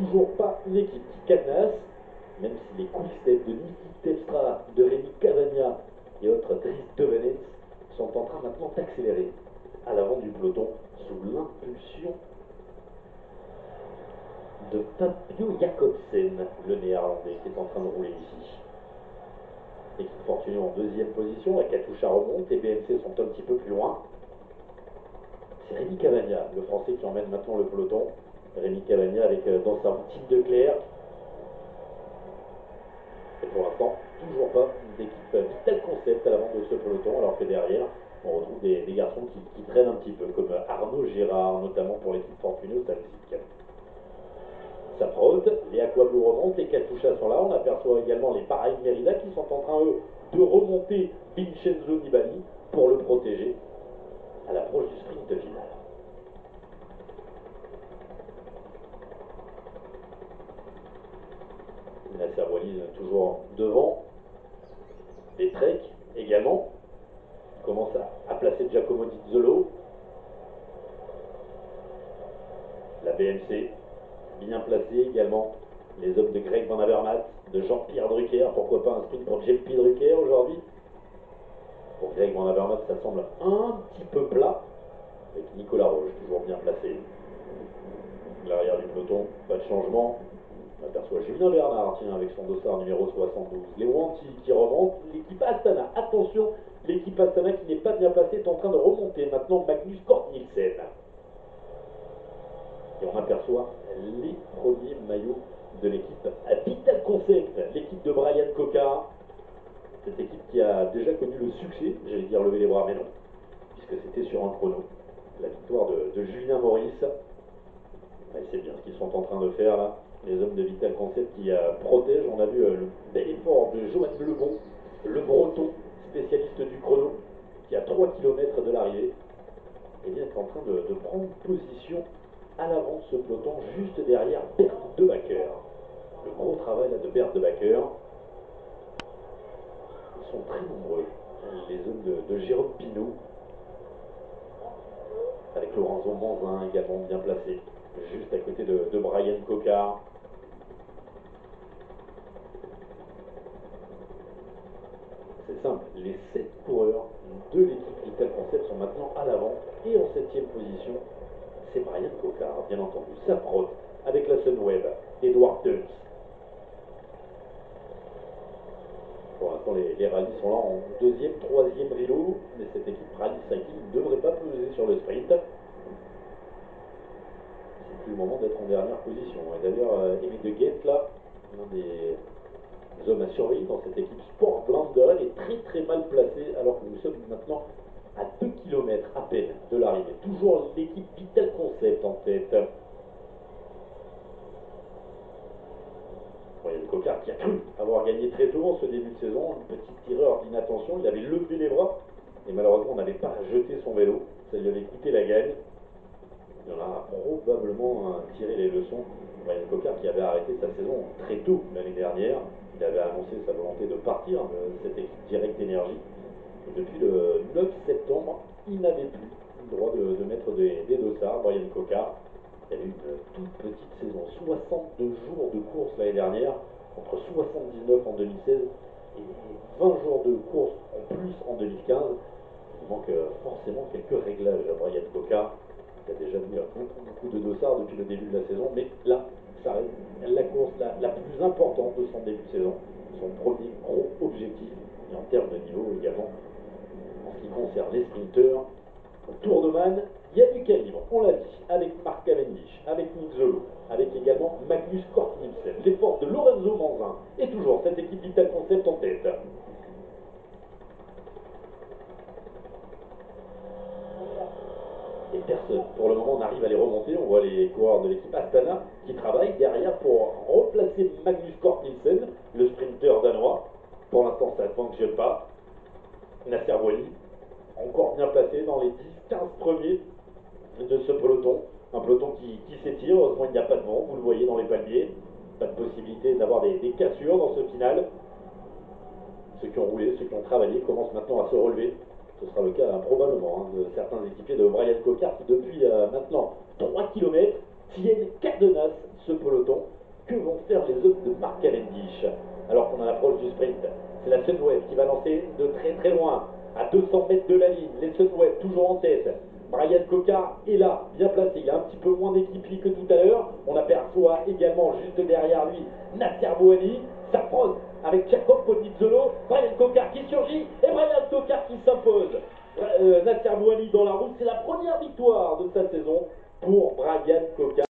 toujours pas une équipe qui cadenasse, même si les quick-steps de Niki Terpstra, de Rémi Cavagna et autres Dries Devenets sont en train maintenant d'accélérer à l'avant du peloton sous l'impulsion de Tapio Jacobsen, le néerlandais qui est en train de rouler ici. Équipe Fortuné en deuxième position, la Katusha remonte, les BMC sont un petit peu plus loin. C'est Rémi Cavagna, le français, qui emmène maintenant le peloton. Rémi Cavagna avec dans sa routine de Claire. Et pour l'instant, toujours pas d'équipe Vital Concept à l'avant de ce peloton, alors que derrière, on retrouve des garçons qui traînent un petit peu, comme Arnaud Gérard, notamment pour l'équipe Fortuné au Salsic. Ça frotte, les Aquablue remontent, les Katusha sont là, on aperçoit également les Bahrain Merida qui sont en train, eux, de remonter Vincenzo Nibali pour le protéger à l'approche du sprint final. Nasser Wally toujours devant. Les Trek également. Commence à placer Giacomo Nizzolo. La BMC, bien placée également. Les hommes de Greg Van Avermaet, de Jean-Pierre Drucker. Pourquoi pas un sprint pour JP Drucker aujourd'hui? Pour Greg Van Avermaet, ça semble un petit peu plat. Avec Nicolas Roche, toujours bien placé. L'arrière du peloton, pas de changement. On aperçoit Julien Bernard, tiens, avec son dossard numéro 72. Les Wanty qui remontent. L'équipe Astana, attention, l'équipe Astana qui n'est pas bien placée est en train de remonter. Maintenant, Magnus Cort Nielsen. Et on aperçoit les premiers maillots de l'équipe Vital Concept, l'équipe de Brian Coca. Cette équipe qui a déjà connu le succès, j'allais dire lever les bras, mais non, puisque c'était sur un chrono. La victoire de Julien Maurice. Et c'est bien ce qu'ils sont en train de faire là. Les hommes de Vital Concept qui protègent. On a vu le bel effort de Johan Lebon, le breton, spécialiste du chrono, qui a 3 km de l'arrivée, et bien est en train de prendre position à l'avant de ce peloton, juste derrière Bert De Backer. Le gros travail là de Bert De Backer. Ils sont très nombreux, les hommes de Jérôme Pinault, avec Lorenzo Manzin également bien placé, juste à côté de Brian Coquard. C'est simple, les 7 coureurs de l'équipe Vital Concept sont maintenant à l'avant, et en 7e position, c'est Brian Coquard, bien entendu. Ça frotte avec la Sunweb, Edward Tubbs. Pour l'instant, les rallyes sont là en 2e, 3e rideau, mais cette équipe Rally Cycling ne devrait pas peser sur le sprint. C'est plus le moment d'être en dernière position. Et d'ailleurs, Émile De Guet, là, l'un des hommes à surveiller dans cette équipe Sport Blanda, est très mal placé, alors que nous sommes maintenant à 2 km à peine de l'arrivée. Toujours l'équipe Vital Concept en tête. Brian Coquard qui a cru avoir gagné très tôt en ce début de saison, une petite erreur d'inattention, il avait levé les bras et malheureusement on n'avait pas jeté son vélo, ça lui avait coûté la gagne. Il en a probablement tiré les leçons. Brian Coquard qui avait arrêté sa saison très tôt l'année dernière, il avait annoncé sa volonté de partir de cette équipe Direct Énergie. Et depuis le 9 septembre, il n'avait plus le droit de mettre des dossards. Brian Coquard, il y a eu une toute petite saison, 62 jours de course l'année dernière, contre 79 en 2016 et 20 jours de course en plus en 2015. Il manque forcément quelques réglages à Brian Coquard, qui a déjà mis beaucoup de dossards depuis le début de la saison, mais là, ça reste la course la plus importante de son début de saison, son premier gros objectif, et en termes de niveau également, en ce qui concerne les sprinteurs. Tour de Man, il y a du calibre, on l'a dit, avec Mark Cavendish, avec Nizzolo, avec également Magnus Cort Nielsen, les forces de Lorenzo Manzin, et toujours cette équipe Vital Concept en tête. Et personne, pour le moment, on arrive à les remonter. On voit les coureurs de l'équipe Astana qui travaillent derrière pour replacer Magnus Cort Nielsen, le sprinter danois. Pour l'instant, ça ne fonctionne pas. Nasser Wally, encore bien placé dans les 10-15 premiers de ce peloton. Un peloton qui s'étire. Heureusement, il n'y a pas de vent, vous le voyez dans les palmiers. Pas de possibilité d'avoir des cassures dans ce final. Ceux qui ont roulé, ceux qui ont travaillé commencent maintenant à se relever. Ce sera le cas probablement de certains équipiers de Brian Coquard qui depuis maintenant 3 km tiennent cadenasse ce peloton. finish, alors qu'on a l'approche du sprint. C'est la Sunweb qui va lancer de très très loin, à 200 mètres de la ligne. Les Sunweb toujours en tête. Brian Coquard est là, bien placé. Il y a un petit peu moins d'équipiers que tout à l'heure. On aperçoit également juste derrière lui Nasser Bouhanni. S'approche avec Jacob Ponizzolo. Brian Coquard qui surgit et Brian Coquard qui s'impose. Nasser Bouhanni dans la route. C'est la première victoire de sa saison pour Brian Coquard.